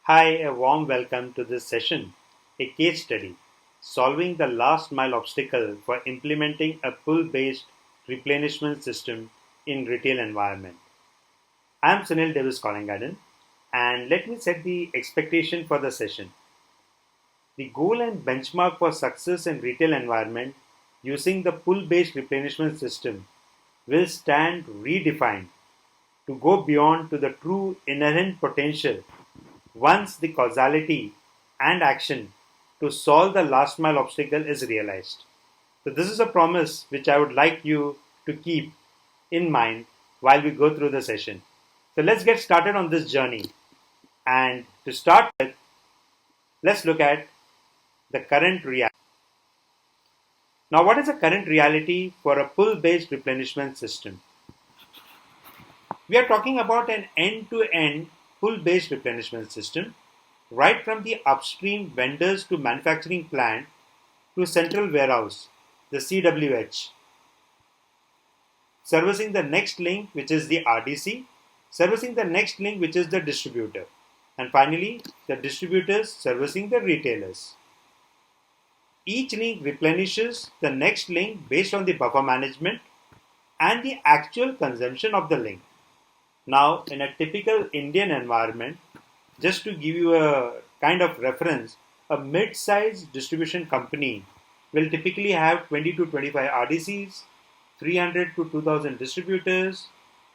Hi, a warm welcome to this session, a case study, solving the last mile obstacle for implementing a pull-based replenishment system in retail environment. I am Sunil Davis Kolangaden, and let me set the expectation for the session. The goal and benchmark for success in retail environment using the pull-based replenishment system will stand redefined to go beyond to the true inherent potential once the causality and action to solve the last mile obstacle is realized. So, this is a promise which I would like you to keep in mind while we go through the session. So, let's get started on this journey. And to start with, let's look at the current reality. Now, what is the current reality for a pull based replenishment system? We are talking about an end to end pull based replenishment system, right from the upstream vendors to manufacturing plant to central warehouse, the CWH, servicing the next link, which is the RDC, servicing the next link, which is the distributor, and finally, the distributors servicing the retailers. Each link replenishes the next link based on the buffer management and the actual consumption of the link. Now, in a typical Indian environment, just to give you a kind of reference, a mid-sized distribution company will typically have 20 to 25 RDCs, 300 to 2000 distributors,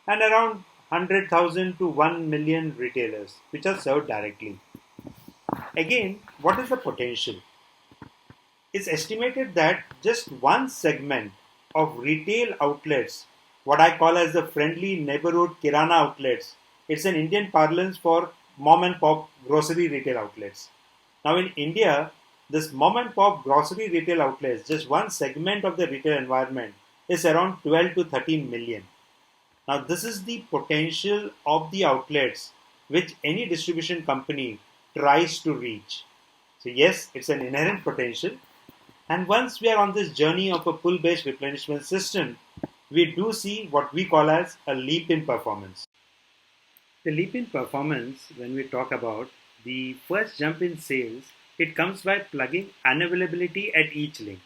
and around 100,000 to 1 million retailers, which are served directly. Again, what is the potential? It's estimated that just one segment of retail outlets, what I call as the friendly neighborhood kirana outlets, it's an Indian parlance for mom and pop grocery retail outlets. Now in India, this mom and pop grocery retail outlets, just one segment of the retail environment, is around 12 to 13 million. Now this is the potential of the outlets which any distribution company tries to reach. So yes, it's an inherent potential. And once we are on this journey of a pull-based replenishment system, we do see what we call as a leap in performance. The leap in performance, when we talk about the first jump in sales, it comes by plugging unavailability at each link.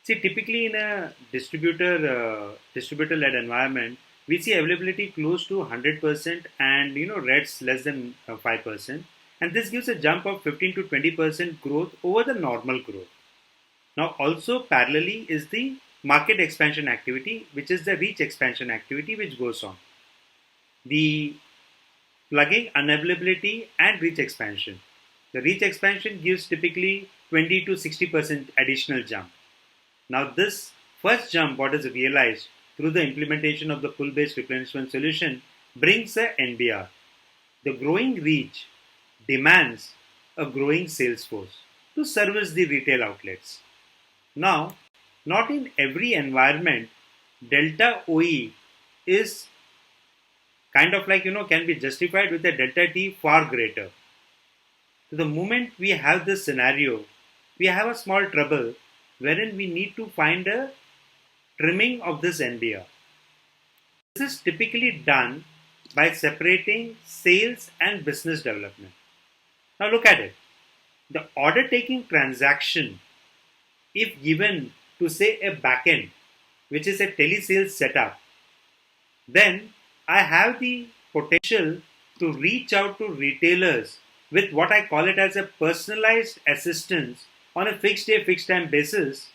See, typically in a distributor-led environment, we see availability close to 100% and rates less than 5%, and this gives a jump of 15 to 20% growth over the normal growth. Now, also parallelly is the market expansion activity, which is the reach expansion activity, which goes on. The plugging unavailability and reach expansion. The reach expansion gives typically 20 to 60% additional jump. Now, this first jump, what is realized through the implementation of the pull-based replenishment solution, brings a NBR. The growing reach demands a growing sales force to service the retail outlets. Now, not in every environment, delta OE is kind of like, can be justified with a delta T far greater. So the moment we have this scenario, we have a small trouble wherein we need to find a trimming of this NBR. This is typically done by separating sales and business development. Now look at it. The order taking transaction, if given to say a backend, which is a telesales setup, then I have the potential to reach out to retailers with what I call it as a personalized assistance on a fixed day, fixed time basis,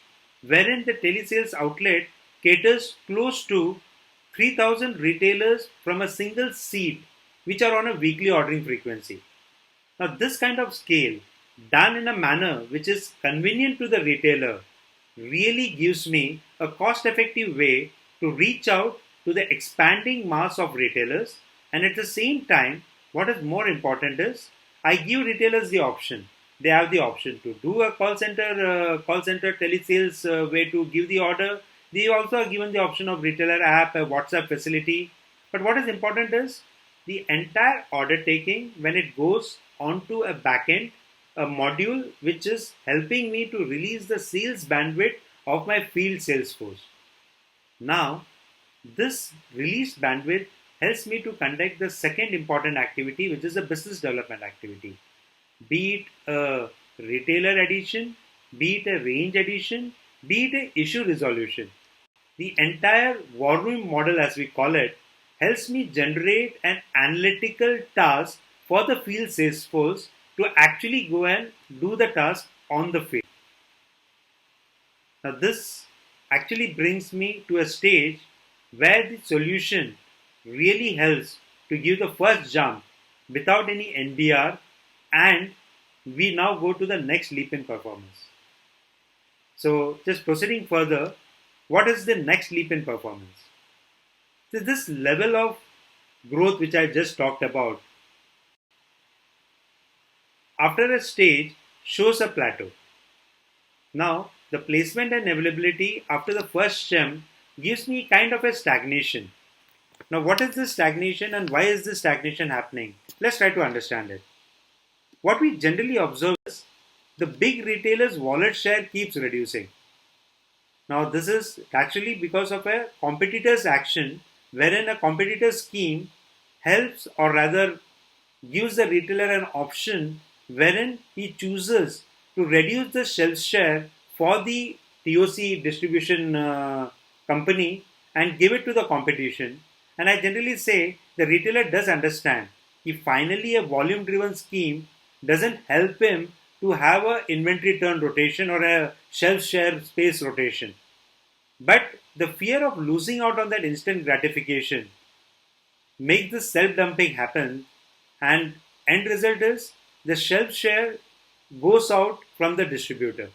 wherein the telesales outlet caters close to 3,000 retailers from a single seat, which are on a weekly ordering frequency. Now, this kind of scale, done in a manner which is convenient to the retailer, really gives me a cost-effective way to reach out to the expanding mass of retailers, and at the same time, what is more important is I give retailers the option. They have the option to do a call center telesales way to give the order. They also are given the option of retailer app, a WhatsApp facility. But what is important is the entire order taking when it goes onto a backend, a module which is helping me to release the sales bandwidth of my field sales force. Now, this released bandwidth helps me to conduct the second important activity, which is the business development activity. be it a retailer addition, be it a range addition, be it a issue resolution. The entire war room model, as we call it, helps me generate an analytical task for the field sales force to actually go and do the task on the field. Now, this actually brings me to a stage where the solution really helps to give the first jump without any NDR, and we now go to the next leap in performance. So, just proceeding further, what is the next leap in performance? So, this level of growth which I just talked about, after a stage, shows a plateau. Now, the placement and availability after the first gem gives me kind of a stagnation. Now, what is this stagnation and why is this stagnation happening? Let's try to understand it. What we generally observe is the big retailers' wallet share keeps reducing. Now, this is actually because of a competitor's action, wherein a competitor's scheme helps or rather gives the retailer an option wherein he chooses to reduce the shelf share for the TOC distribution company and give it to the competition. And I generally say the retailer does understand if finally a volume driven scheme doesn't help him to have a inventory turn rotation or a shelf share space rotation. But the fear of losing out on that instant gratification makes this self dumping happen, and end result is the shelf share goes out from the distributor.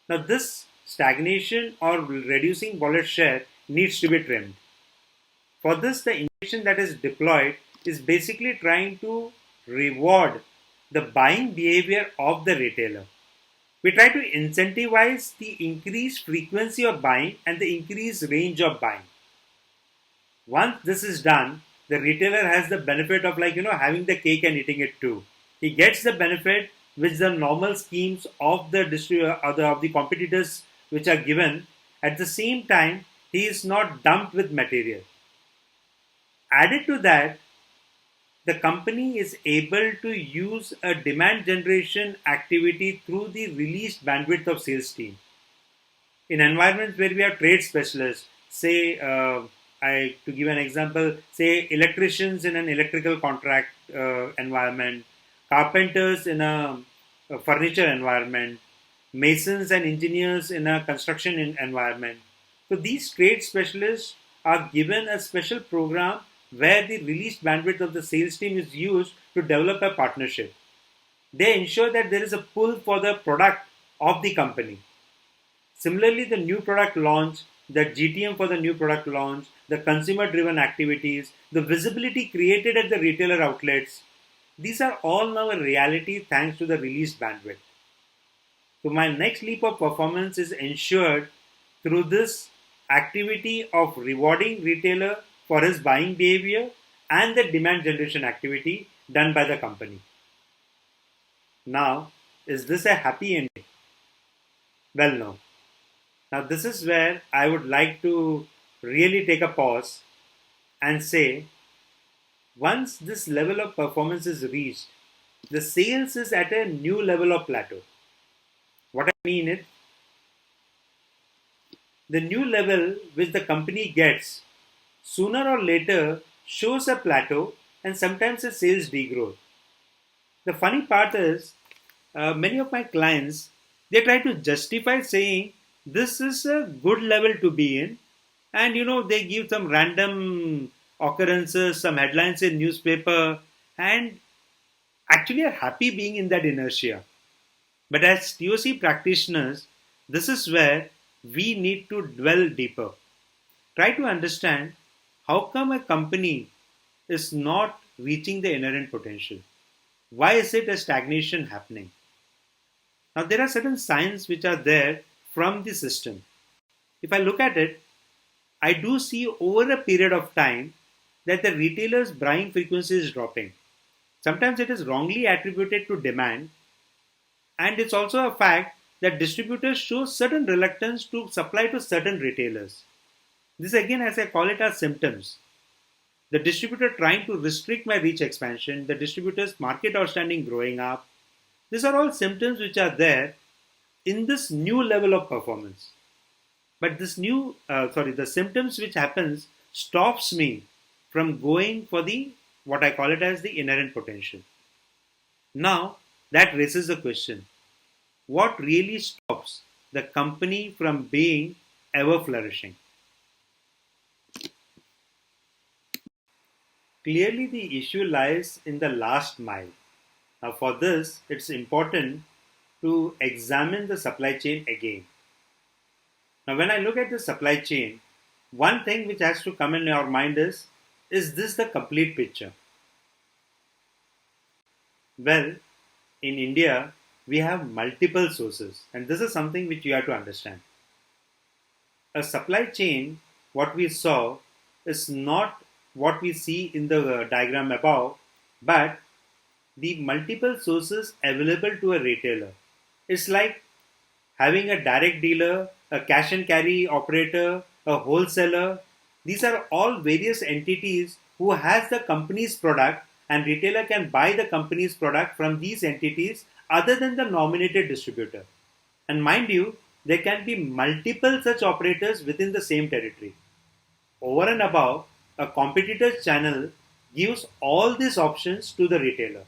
Now, this stagnation or reducing wallet share needs to be trimmed. For this, the injection that is deployed is basically trying to reward the buying behavior of the retailer. We try to incentivize the increased frequency of buying and the increased range of buying. Once this is done, the retailer has the benefit of having the cake and eating it too. He gets the benefit which the normal schemes of the of the competitors which are given. At the same time, he is not dumped with material. Added to that, the company is able to use a demand generation activity through the released bandwidth of sales team. In environments where we have trade specialists, say, to give an example, say electricians in an electrical contract environment, carpenters in a furniture environment, masons and engineers in a construction environment. So these trade specialists are given a special program where the released bandwidth of the sales team is used to develop a partnership. They ensure that there is a pull for the product of the company. Similarly, the new product launch, the GTM for the new product launch, the consumer driven activities, the visibility created at the retailer outlets, these are all now a reality thanks to the released bandwidth. So my next leap of performance is ensured through this activity of rewarding retailer for his buying behavior and the demand generation activity done by the company. Now, is this a happy ending? Well, no. Now, this is where I would like to really take a pause and say, once this level of performance is reached, the sales is at a new level of plateau. What I mean is, the new level which the company gets sooner or later shows a plateau and sometimes a sales degrowth. The funny part is, many of my clients, they try to justify saying this is a good level to be in, and they give some random occurrences, some headlines in newspaper, and actually are happy being in that inertia. But as TOC practitioners, this is where we need to dwell deeper. Try to understand how come a company is not reaching the inherent potential. Why is it a stagnation happening? Now there are certain signs which are there from the system. If I look at it, I do see over a period of time that the retailer's buying frequency is dropping. Sometimes it is wrongly attributed to demand, and it's also a fact that distributors show certain reluctance to supply to certain retailers. This again, as I call it, are symptoms. The distributor trying to restrict my reach expansion, the distributor's market outstanding growing up, These are all symptoms which are there in this new level of performance. But the symptoms which happens stops me from going for the what I call it as the inherent potential. Now that raises the question: what really stops the company from being ever flourishing? Clearly, the issue lies in the last mile. Now, for this, it's important to examine the supply chain again. Now, when I look at the supply chain, one thing which has to come in your mind is this the complete picture? Well, in India, we have multiple sources, and this is something which you have to understand. A supply chain, what we saw, is not what we see in the diagram above, but the multiple sources available to a retailer. It's like having a direct dealer, a cash and carry operator, a wholesaler. These are all various entities who has the company's product, and retailer can buy the company's product from these entities other than the nominated distributor. And mind you, there can be multiple such operators within the same territory. Over and above, a competitor's channel gives all these options to the retailer.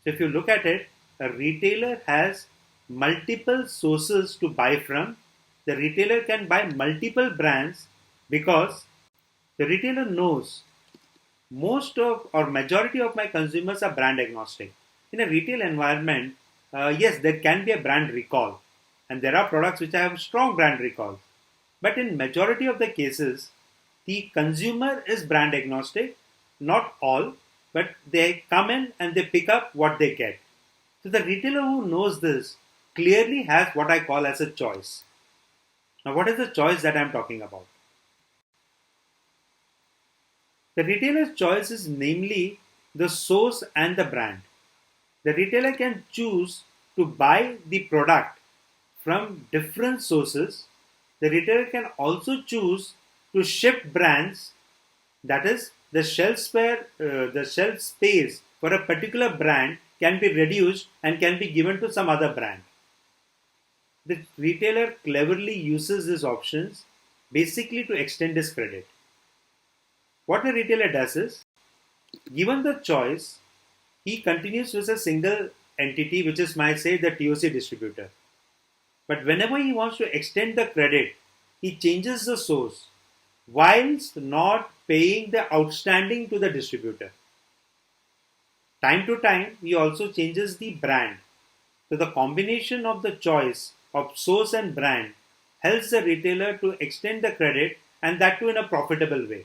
So if you look at it, a retailer has multiple sources to buy from. The retailer can buy multiple brands because the retailer knows most of or majority of my consumers are brand agnostic. In a retail environment, yes, there can be a brand recall, and there are products which have strong brand recall. But in majority of the cases, the consumer is brand agnostic, not all, but they come in and they pick up what they get. So the retailer who knows this clearly has what I call as a choice. Now, what is the choice that I'm talking about? The retailer's choice is namely the source and the brand. The retailer can choose to buy the product from different sources. The retailer can also choose to shift brands, that is, the shelf space for a particular brand can be reduced and can be given to some other brand. The retailer cleverly uses these options basically to extend his credit. What the retailer does is, given the choice, he continues with a single entity, which is say the TOC distributor. But whenever he wants to extend the credit, he changes the source whilst not paying the outstanding to the distributor. Time to time, he also changes the brand. So the combination of the choice of source and brand helps the retailer to extend the credit, and that too in a profitable way.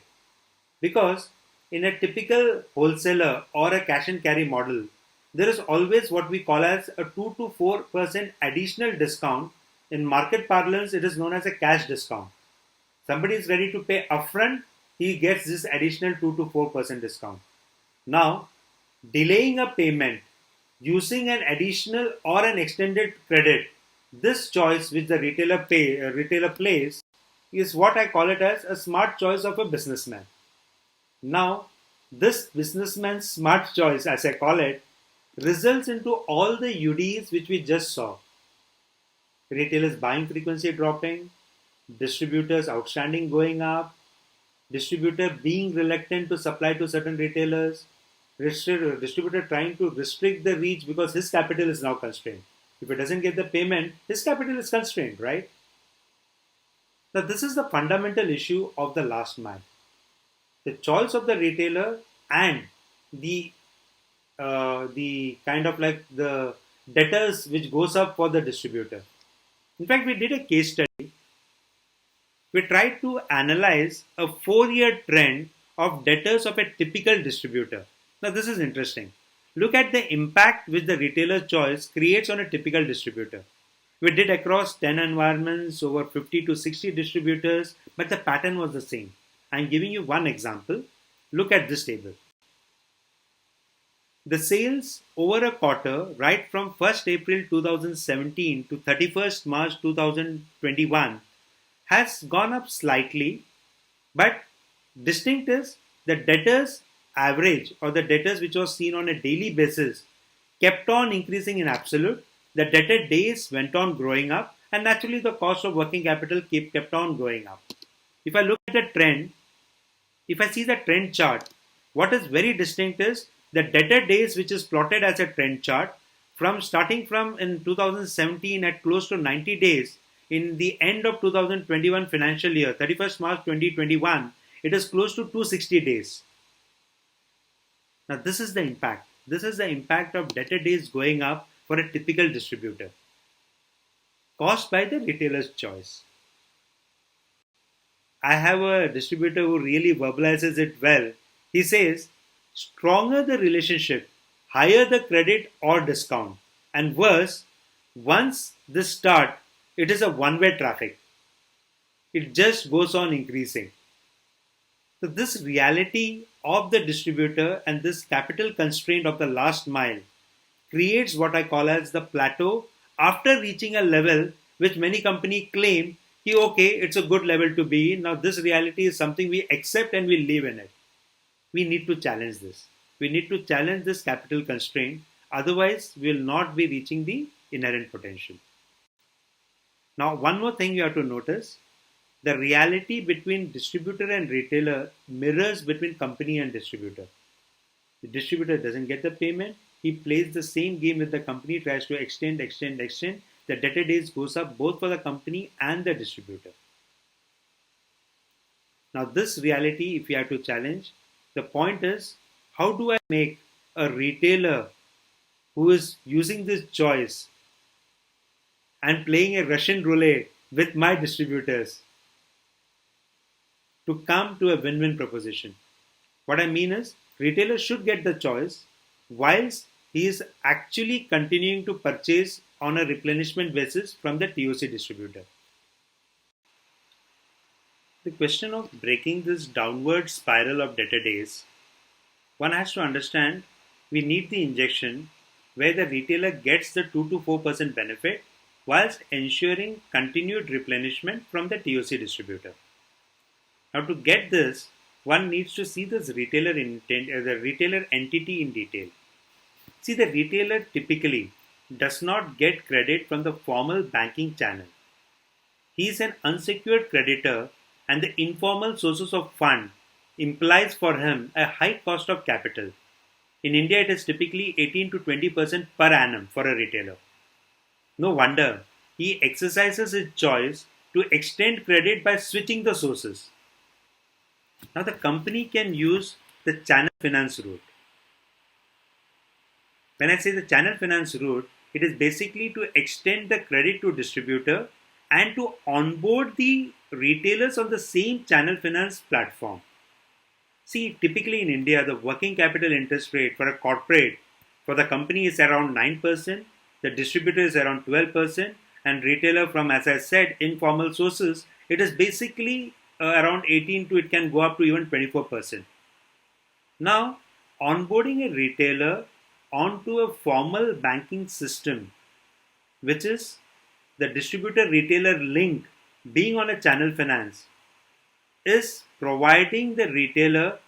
Because in a typical wholesaler or a cash and carry model, there is always what we call as a 2 to 4% additional discount. In market parlance, it is known as a cash discount. Somebody is ready to pay upfront, he gets this additional 2 to 4% discount. Now, delaying a payment, using an additional or an extended credit, this choice which the retailer plays is what I call it as a smart choice of a businessman. Now, this businessman's smart choice, as I call it, results into all the UDs which we just saw. Retailers buying frequency dropping, distributors outstanding going up, distributor being reluctant to supply to certain retailers, distributor trying to restrict the reach because his capital is now constrained. If he doesn't get the payment, his capital is constrained, right? Now, this is the fundamental issue of the last mile. The choice of the retailer and the kind of like the debtors which goes up for the distributor. In fact, we did a case study. We tried to analyze a 4-year trend of debtors of a typical distributor. Now, this is interesting. Look at the impact which the retailer choice creates on a typical distributor. We did across 10 environments, over 50 to 60 distributors, but the pattern was the same. I'm giving you one example. Look at this table. The sales over a quarter, right from 1st April 2017 to 31st March 2021, has gone up slightly, but distinct is the debtors average or the debtors which was seen on a daily basis kept on increasing in absolute, the debtor days went on growing up, and naturally the cost of working capital kept on going up. If I look at the trend, if I see the trend chart, what is very distinct is the debtor days, which is plotted as a trend chart, from starting from in 2017 at close to 90 days, in the end of 2021 financial year, 31st March 2021, it is close to 260 days. Now, this is the impact. This is the impact of debtor days going up for a typical distributor, caused by the retailer's choice. I have a distributor who really verbalizes it well. He says, stronger the relationship, higher the credit or discount. And worse, once this start, it is a one-way traffic. It just goes on increasing. So this reality of the distributor and this capital constraint of the last mile creates what I call as the plateau after reaching a level which many companies claim okay, it's a good level to be in. Now this reality is something we accept and we live in it. We need to challenge this. We need to challenge this capital constraint. Otherwise, we will not be reaching the inherent potential. Now, one more thing you have to notice. The reality between distributor and retailer mirrors between company and distributor. The distributor doesn't get the payment. He plays the same game with the company, tries to extend. The debtor days goes up both for the company and the distributor. Now this reality, if you have to challenge, the point is, how do I make a retailer who is using this choice and playing a Russian roulette with my distributors to come to a win-win proposition? What I mean is, retailer should get the choice whilst he is actually continuing to purchase on a replenishment basis from the TOC distributor. The question of breaking this downward spiral of debtor days, one has to understand we need the injection where the retailer gets the 2 to 4% benefit whilst ensuring continued replenishment from the TOC distributor. Now to get this, one needs to see this retailer entity in detail. See, the retailer typically does not get credit from the formal banking channel. He is an unsecured creditor, and the informal sources of fund implies for him a high cost of capital. In India, it is typically 18 to 20% per annum for a retailer. No wonder he exercises his choice to extend credit by switching the sources. Now, the company can use the channel finance route. When I say the channel finance route, it is basically to extend the credit to distributor and to onboard the retailers on the same channel finance platform. See, typically in India, the working capital interest rate for a corporate, for the company is around 9%, the distributor is around 12%, and retailer from, as I said, informal sources, it is basically around 18 to it can go up to even 24%. Now, onboarding a retailer onto a formal banking system, which is the distributor retailer link being on a channel finance, is providing the retailer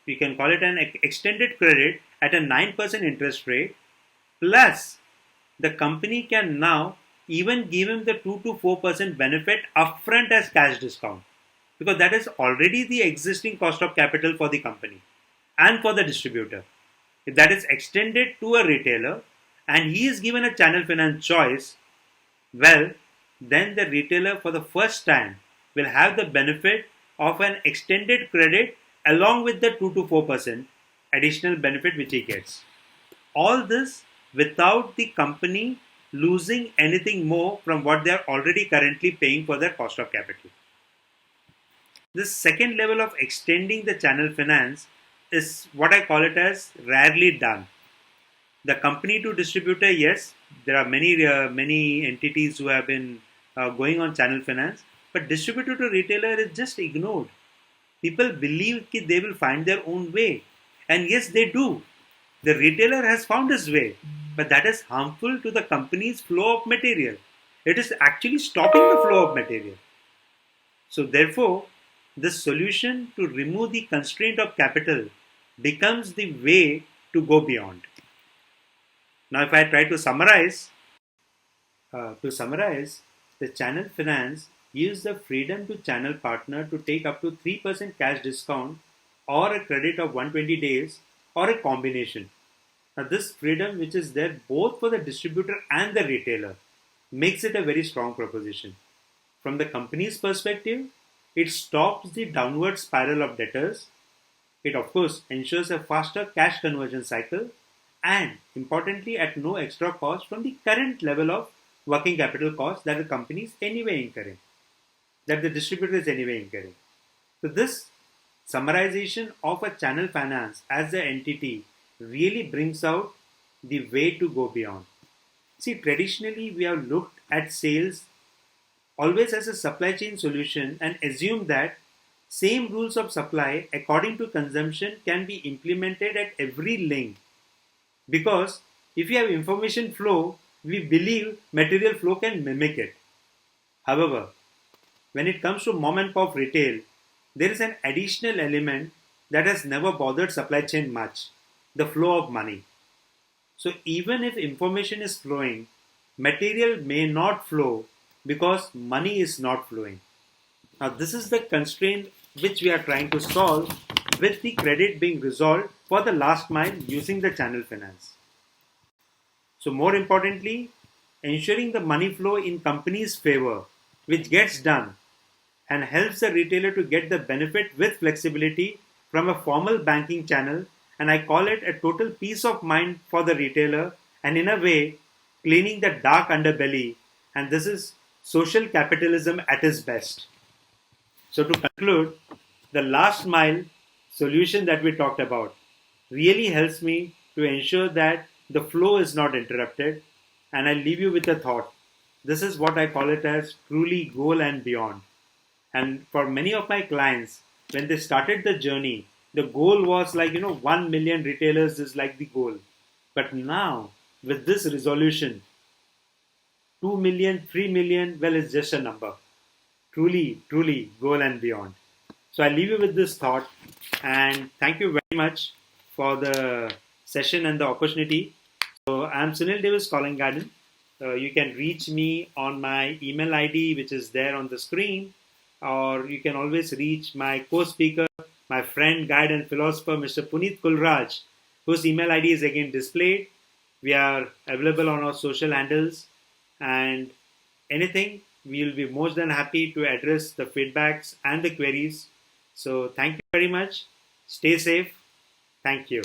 you can call it an extended credit at a 9% interest rate, plus the company can now even give him the 2 to 4% benefit upfront as cash discount, because that is already the existing cost of capital for the company and for the distributor. If that is extended to a retailer and he is given a channel finance choice, well, then the retailer for the first time will have the benefit of an extended credit along with the 2 to 4% additional benefit which he gets. All this without the company losing anything more from what they are already currently paying for their cost of capital. This second level of extending the channel finance is what I call it as rarely done. The company to distributor, yes, there are many entities who have been going on channel finance, but distributor to retailer is just ignored. People believe that they will find their own way, and yes, they do. The retailer has found his way, but that is harmful to the company's flow of material. It is actually stopping the flow of material. So therefore, the solution to remove the constraint of capital becomes the way to go beyond. Now, if I try to summarize, the channel finance gives the freedom to channel partner to take up to 3% cash discount or a credit of 120 days or a combination. Now, this freedom, which is there both for the distributor and the retailer, makes it a very strong proposition. From the company's perspective, it stops the downward spiral of debtors. It, of course, ensures a faster cash conversion cycle and, importantly, at no extra cost from the current level of working capital cost that the company is anyway incurring, that the distributor is anyway incurring. So, this summarization of a channel finance as the entity really brings out the way to go beyond. See, traditionally, we have looked at sales always as a supply chain solution and assume that same rules of supply according to consumption can be implemented at every link, because if you have information flow, we believe material flow can mimic it. However, when it comes to mom and pop retail, there is an additional element that has never bothered supply chain much: the flow of money. So even if information is flowing, material may not flow because money is not flowing. Now, this is the constraint which we are trying to solve with the credit being resolved for the last mile using the channel finance. So, more importantly, ensuring the money flow in company's favor, which gets done and helps the retailer to get the benefit with flexibility from a formal banking channel. And I call it a total peace of mind for the retailer, and in a way, cleaning the dark underbelly. And this is social capitalism at its best. So, to conclude, the last mile solution that we talked about really helps me to ensure that the flow is not interrupted. And I leave you with a thought. This is what I call it as truly goal and beyond. And for many of my clients, when they started the journey, the goal was like, 1 million retailers is like the goal. But now, with this resolution, 2 million, 3 million, well, it's just a number. Truly, truly, goal and beyond. So I leave you with this thought, and thank you very much for the session and the opportunity. So I'm Sunil Davis Kolangaden. You can reach me on my email ID, which is there on the screen, or you can always reach my co-speaker, my friend, guide, and philosopher, Mr. Puneet Kulraj, whose email ID is again displayed. We are available on our social handles, and anything, we will be more than happy to address the feedbacks and the queries. So thank you very much. Stay safe. Thank you.